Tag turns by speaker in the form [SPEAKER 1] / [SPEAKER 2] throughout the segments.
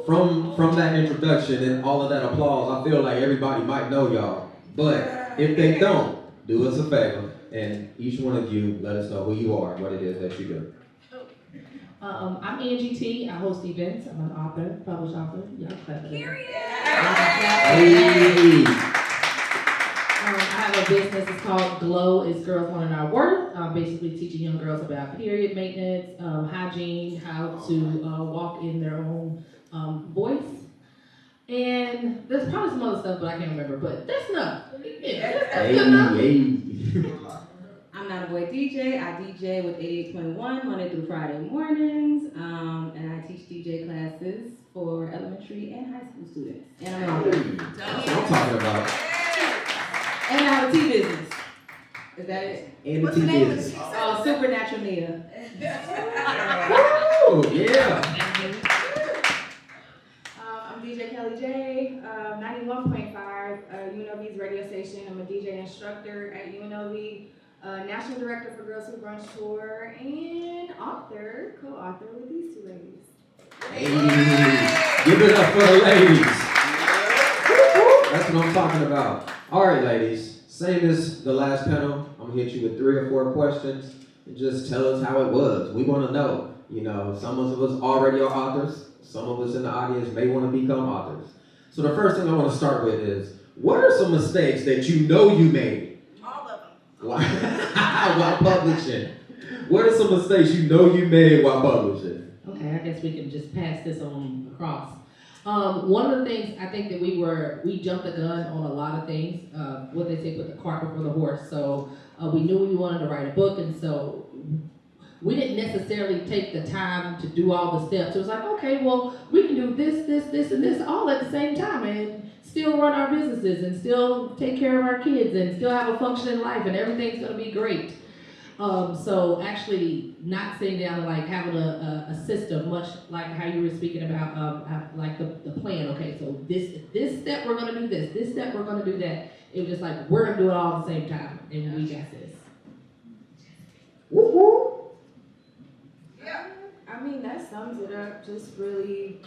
[SPEAKER 1] from that introduction and all of that applause, I feel like everybody might know y'all. But if they don't, do us a favor and each one of you let us know who you are and what it is that you do.
[SPEAKER 2] I'm Angie T. I host events. I'm an author, published author. Y'all clever. Period.
[SPEAKER 1] Hey.
[SPEAKER 2] I have a business. It's called Glow. It's Girls Learning Our Worth. Basically teaching young girls about period maintenance, hygiene, how to walk in their own voice. And there's probably some other stuff, but I can't remember. But that's enough. Yeah, that's good enough.
[SPEAKER 3] I'm not a boy DJ. I DJ with 88.1 Monday through Friday mornings, and I teach DJ classes for elementary and high school students. And I'm an author.
[SPEAKER 1] That's what I'm talking about.
[SPEAKER 3] And I have a tea business. Is that it?
[SPEAKER 1] And
[SPEAKER 3] What's
[SPEAKER 1] the
[SPEAKER 3] the
[SPEAKER 1] tea
[SPEAKER 3] name
[SPEAKER 1] business.
[SPEAKER 3] of the Supernatural Nia.
[SPEAKER 1] Woo! Yeah.
[SPEAKER 4] I'm DJ Kelly J, 91.5, UNLV's radio station. I'm a DJ instructor at UNLV, National Director for Girls Who Brunch Tour, and author, co-author with these two ladies.
[SPEAKER 1] Hey. Give it up for the ladies. That's what I'm talking about. All right, ladies. Same as the last panel, I'm gonna hit you with 3 or 4 questions and just tell us how it was. We want to know. You know, some of us already are authors. Some of us in the audience may want to become authors. So the first thing I want to start with is, what are some mistakes that you know you made?
[SPEAKER 5] All of them.
[SPEAKER 1] While publishing. What are some mistakes you know you made while publishing?
[SPEAKER 2] Okay, I guess we can just pass this on across. One of the things I think that we jumped the gun on a lot of things. What they say, put the cart before the horse. So we knew we wanted to write a book, and so we didn't necessarily take the time to do all the steps. It was like, okay, well, we can do this, and this all at the same time and still run our businesses and still take care of our kids and still have a functioning life and everything's gonna be great. So actually not sitting down and like having a system, much like how you were speaking about like the plan. Okay, so this step we're gonna do this step we're gonna do that. It was just like, we're gonna do it all at the same time and we got this.
[SPEAKER 1] Woo-hoo.
[SPEAKER 4] Yeah. I mean, that sums it up. Just really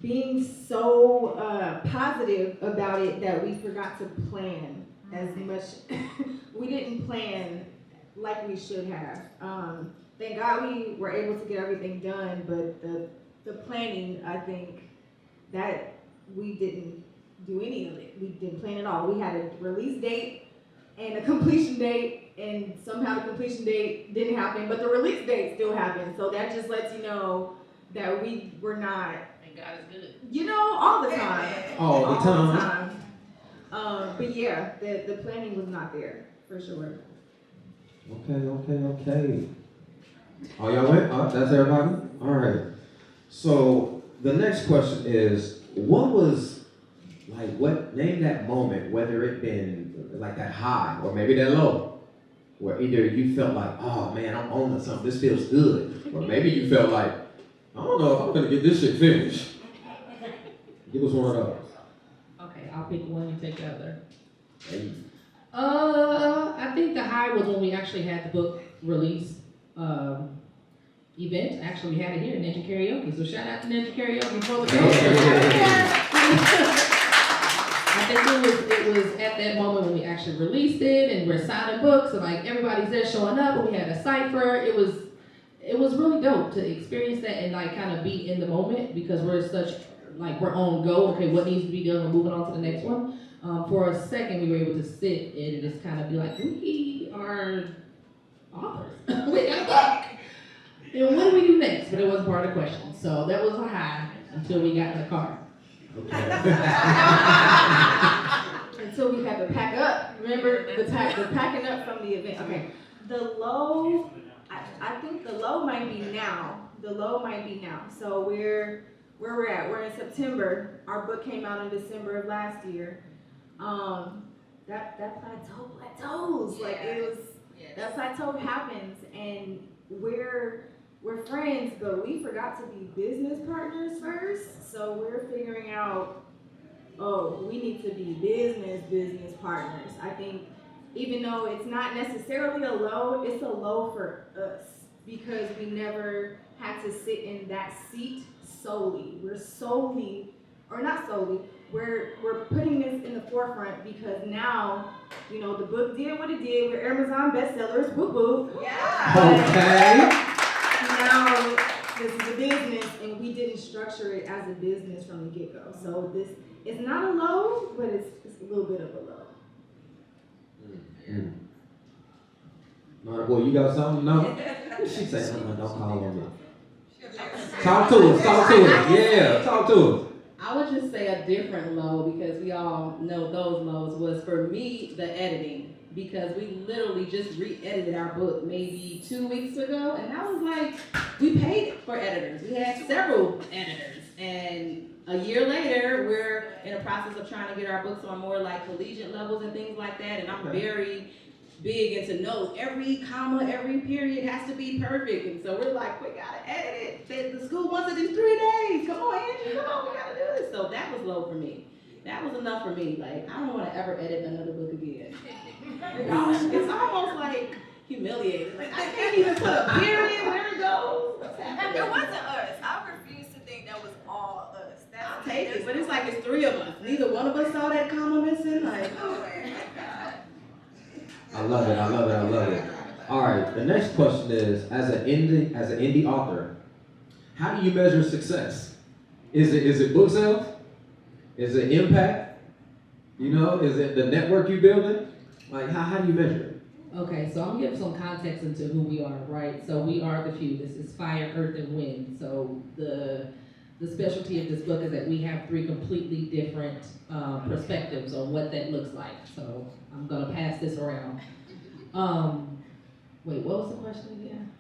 [SPEAKER 4] being so positive about it that we forgot to plan as much. We didn't plan like we should have. Thank God we were able to get everything done, but the planning, I think that we didn't do any of it. We didn't plan at all. We had a release date and a completion date, and somehow the completion date didn't happen, but the release date still happened. So that just lets you know that we were not,
[SPEAKER 2] And God is good.
[SPEAKER 4] you know, all the time.
[SPEAKER 1] All the time.
[SPEAKER 4] But yeah, the planning was not there, for sure.
[SPEAKER 1] Okay. Oh, y'all went? That's everybody? All right. So the next question is, name that moment, whether it been like that high or maybe that low, where either you felt like, oh man, I'm on to something, this feels good. Or maybe you felt like, I don't know if I'm gonna get this shit finished. Give us one of those.
[SPEAKER 2] Okay, I'll pick one, you take the other.
[SPEAKER 1] Hey.
[SPEAKER 2] I think the high was when we actually had the book release event. Actually, we had it here in Ninja Karaoke. So shout out to Ninja Karaoke for the I think it was at that moment when we actually released it and we're signing books and like everybody's there showing up and we had a cipher. It was really dope to experience that and like kind of be in the moment because we're on go. Okay, what needs to be done? We're moving on to the next one. For a second, we were able to sit and just kind of be like, we are authors. We got a book. And what do we do next? But it wasn't part of the question. So that was a high until we got in the car.
[SPEAKER 4] Until we had to pack up. Remember the packing up from the event. Okay. The low, I think the low might be now. So where we're at, we're in September. Our book came out in December of last year. That plateaus.
[SPEAKER 5] Yeah.
[SPEAKER 4] Like it was, that plateau happens and we're friends, but we forgot to be business partners first. So we're figuring out, we need to be business partners. I think even though it's not necessarily a low, it's a low for us because we never had to sit in that seat solely. We're solely, or not solely, we're putting this in the forefront because now, you know, the book did what it did. We're Amazon bestsellers, whoop whoop.
[SPEAKER 1] Okay.
[SPEAKER 4] Now this is a business, and we didn't structure it as a business from the get-go. So this is not a low, but it's a little bit of a low.
[SPEAKER 1] All right, boy, you got something? No? She said, don't call on me. Talk to us. Yeah, talk to us.
[SPEAKER 3] I would just say a different low, because we all know those lows, was for me the editing, because we literally just re-edited our book maybe 2 weeks ago, and that was like, we paid for editors. We had several editors, and a year later we're in the process of trying to get our books on more like collegiate levels and things like that, and I'm very big into no, every comma, every period has to be perfect, and so we're like, we gotta edit it. The school wants it in 3 days. Come on, Angie, come on, we gotta do this. So that was low for me. That was enough for me. Like, I don't want to ever edit another book again. It's almost like humiliating. Like, I can't even put a period where it goes.
[SPEAKER 5] It wasn't us. I refuse to think that was all us.
[SPEAKER 3] I'll take it, but it's like it's 3 of us. Neither one of us saw that comma missing. Like, oh my God.
[SPEAKER 1] I love it. All right, the next question is, as an indie author, how do you measure success? Is it book sales? Is it impact? You know, is it the network you building? Like, how do you measure it?
[SPEAKER 2] Okay, so I'm gonna give some context into who we are, right? So we are the few. This is fire, earth, and wind. So the specialty of this book is that we have 3 completely different perspectives on what that looks like. So I'm gonna pass this around. Wait, what was the question again?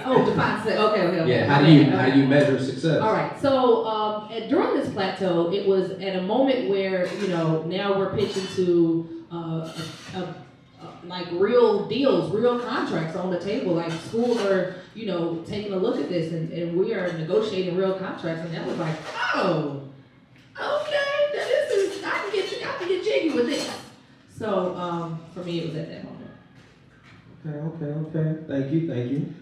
[SPEAKER 2] Oh, define success. Okay.
[SPEAKER 1] Yeah, how do you measure success?
[SPEAKER 2] All right. So during this plateau, it was at a moment where, you know, now we're pitching to like real deals, real contracts on the table. Like schools are, you know, taking a look at this, and we are negotiating real contracts. And that was like, oh, okay, this is I can get jiggy with this. So for me, it was at that moment.
[SPEAKER 1] Okay. Thank you.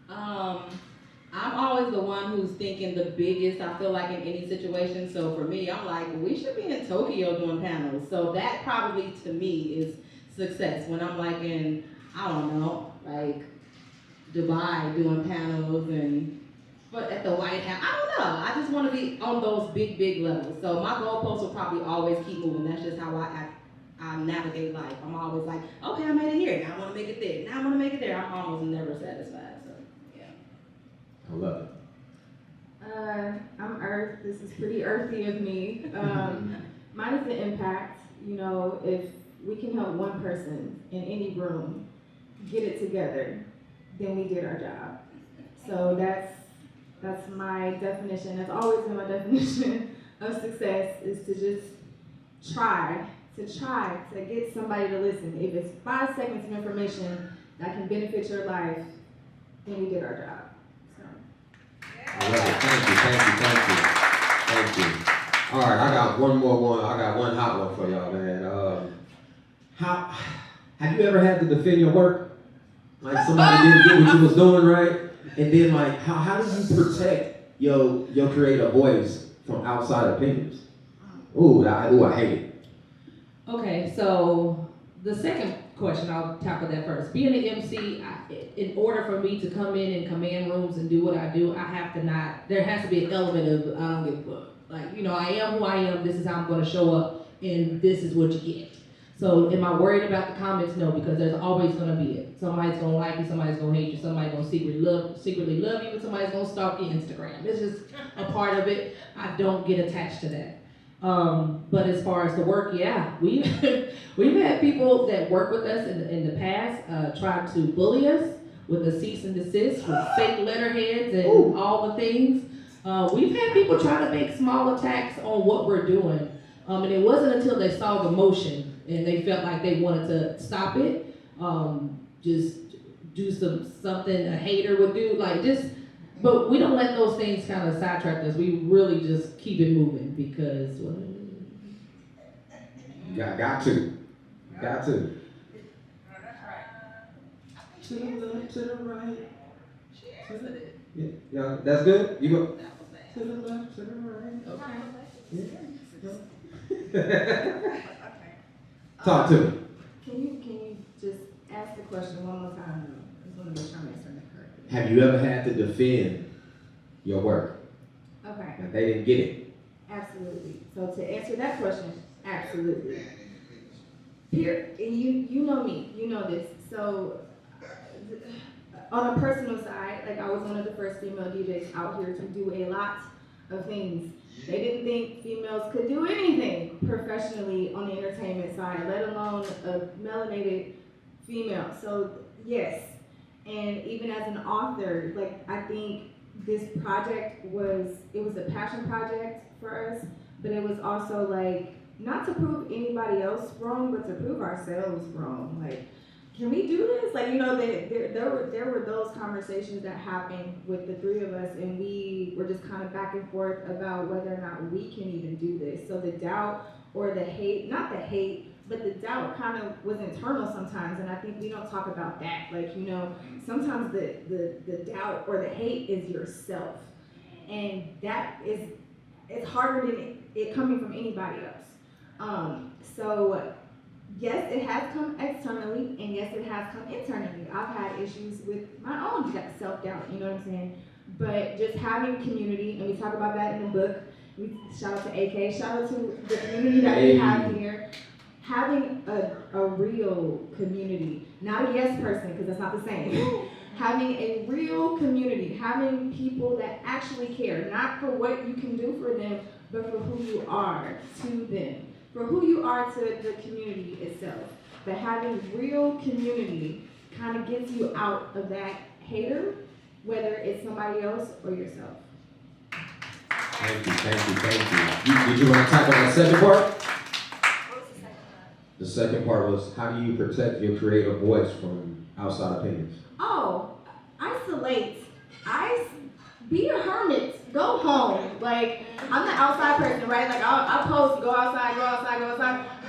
[SPEAKER 3] I'm always the one who's thinking the biggest, I feel like, in any situation. So for me, I'm like, we should be in Tokyo doing panels. So that probably to me is success. When I'm like in, I don't know, like Dubai doing panels, but at the White House, I don't know. I just want to be on those big levels. So my goalposts will probably always keep moving. That's just how I navigate life. I'm always like, okay, I made it here. Now I want to make it there. Now I want to make it there. I'm almost never satisfied. So yeah.
[SPEAKER 1] I love it.
[SPEAKER 4] I'm Earth. This is pretty earthy of me. Mine is the impact. You know, if we can help one person in any room get it together, then we did our job. So that's my definition. That's always been my definition of success, is to just try to get somebody to listen. If it's 5 seconds of information that can benefit your life, then we did our job.
[SPEAKER 1] I love it. Thank you. All right, I got one more one. I got one hot one for y'all, man. How have you ever had to defend your work? Like somebody didn't get what you was doing right, and then like how do you protect your creative voice from outside opinions? Ooh, I hate it.
[SPEAKER 2] Okay, so the second question, I'll tackle that first. Being an MC, in order for me to come in and command rooms and do what I do, there has to be an element of I don't give a fuck. Like, you know, I am who I am, this is how I'm gonna show up, and this is what you get. So am I worried about the comments? No, because there's always gonna be it. Somebody's gonna like you, somebody's gonna hate you, somebody's gonna secretly love you, and somebody's gonna stalk your Instagram. It's just a part of it. I don't get attached to that. But as far as the work, yeah, we've had people that work with us in the past try to bully us with a cease and desist, with fake letterheads and all the things. We've had people try to make small attacks on what we're doing, and it wasn't until they saw the motion and they felt like they wanted to stop it, just do something a hater would do, but we don't let those things kind of sidetrack us. We really just keep it moving because
[SPEAKER 1] Got to. To the left, to the right.
[SPEAKER 5] She answered it.
[SPEAKER 1] Yeah, that's good? You go.
[SPEAKER 5] That was bad.
[SPEAKER 1] To the left, to the right.
[SPEAKER 2] Okay.
[SPEAKER 1] Yeah.
[SPEAKER 5] Okay.
[SPEAKER 1] Talk to me.
[SPEAKER 4] Can you just ask the question one more time? I just want to make sure I'm answering it correctly.
[SPEAKER 1] Have you ever had to defend your work?
[SPEAKER 4] Okay,
[SPEAKER 1] And they didn't get it.
[SPEAKER 4] absolutely. So to answer that question, absolutely. Here, and you know me, you know this. So on a personal side, like I was one of the first female DJs out here to do a lot of things. They didn't think females could do anything professionally on the entertainment side, let alone a melanated female. So yes, and even as an author, like I think this project was a passion project for us, but it was also like not to prove anybody else wrong, but to prove ourselves wrong. Like, can we do this? Like, you know, there were those conversations that happened with the three of us, and we were just kind of back and forth about whether or not we can even do this. So the doubt or the hate, not the hate, but the doubt kind of was internal sometimes, and I think we don't talk about that. Like, you know, sometimes the doubt or the hate is yourself, and that is, it's harder than it coming from anybody else. So yes, it has come externally, and yes, it has come internally. I've had issues with my own self-doubt, you know what I'm saying? But just having community, and we talk about that in the book. We shout out to AK, shout out to the community that we have here. Having a real community, not a yes person, because that's not the same. Having a real community, having people that actually care, not for what you can do for them, but for who you are to them, for who you are to the community itself. But having real community kind of gets you out of that hater, whether it's somebody else or yourself.
[SPEAKER 1] Thank you. Did you want to talk about the second part?
[SPEAKER 5] What was the second one?
[SPEAKER 1] The second part was, how do you protect your creative voice from outside opinions?
[SPEAKER 4] Oh, isolate. Be a hermit. Go home. Like, I'm the outside person, right? Like, I'll post, go outside.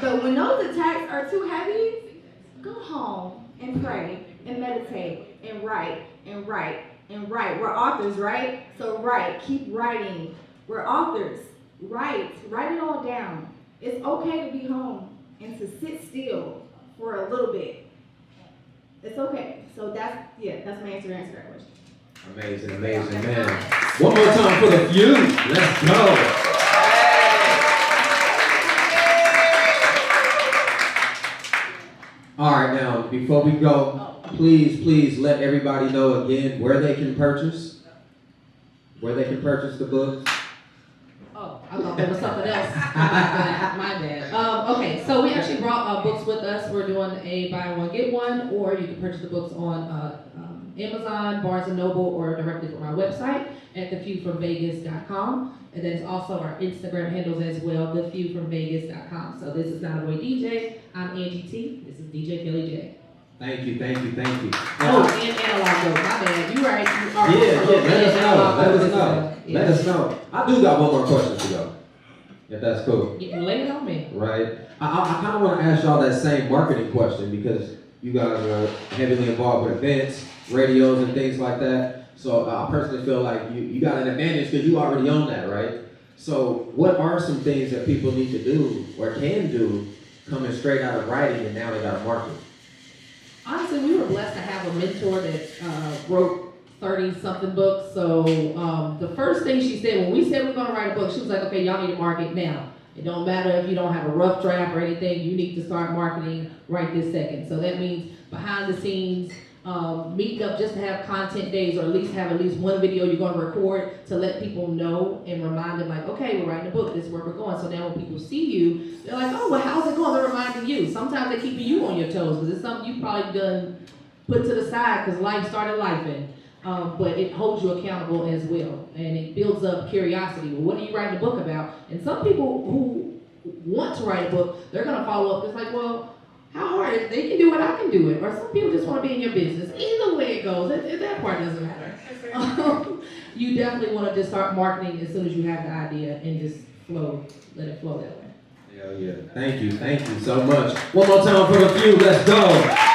[SPEAKER 4] But when those attacks are too heavy, go home and pray and meditate and write. We're authors, right? So write. Keep writing. We're authors. Write it all down. It's okay to be home and to sit still for a little bit. It's okay. So that's my answer to that question.
[SPEAKER 1] Amazing, man. One more time for the few. Let's go. All right, now, before we go, please let everybody know again where they can purchase the books.
[SPEAKER 2] Oh, I thought there was something else. My bad. Okay, so we actually brought books with us. We're doing a buy one, get one, or you can purchase the books on Amazon, Barnes & Noble, or directly from our website at theviewfromvegas.com. And then it's also our Instagram handles as well, theviewfromvegas.com. So this is Not a Boy DJ. I'm Angie T. This is DJ Kelly J.
[SPEAKER 1] Thank you.
[SPEAKER 2] Oh, and analog though. My bad. You right.
[SPEAKER 1] Let us know. I do got one more question to go, if that's cool.
[SPEAKER 2] You can lay it on me.
[SPEAKER 1] Right. I kind of want to ask y'all that same marketing question, because you guys are heavily involved with events, radios, and things like that. So I personally feel like you got an advantage because you already own that, right? So what are some things that people need to do or can do coming straight out of writing and now they got to market?
[SPEAKER 2] Honestly, we were blessed to have a mentor that wrote 30-something books. So the first thing she said, when we said we're going to write a book, she was like, okay, y'all need to market now. It don't matter if you don't have a rough draft or anything, you need to start marketing right this second. So that means behind the scenes, meeting up just to have content days, or at least one video you're going to record to let people know and remind them, like, okay, we're writing a book, this is where we're going. So now when people see you, they're like, oh, well, how's it going? They're reminding you. Sometimes they're keeping you on your toes because it's something you probably done put to the side because life started lifing. But it holds you accountable as well, and it builds up curiosity. Well, what are you writing a book about? And some people who want to write a book, they're going to follow up. It's like, well, how hard? If they can do it, I can do it. Or some people just want to be in your business. Either way it goes, that part doesn't matter. You definitely want to just start marketing as soon as you have the idea and just let it flow that way.
[SPEAKER 1] Hell yeah. Thank you so much. One more time for the few. Let's go.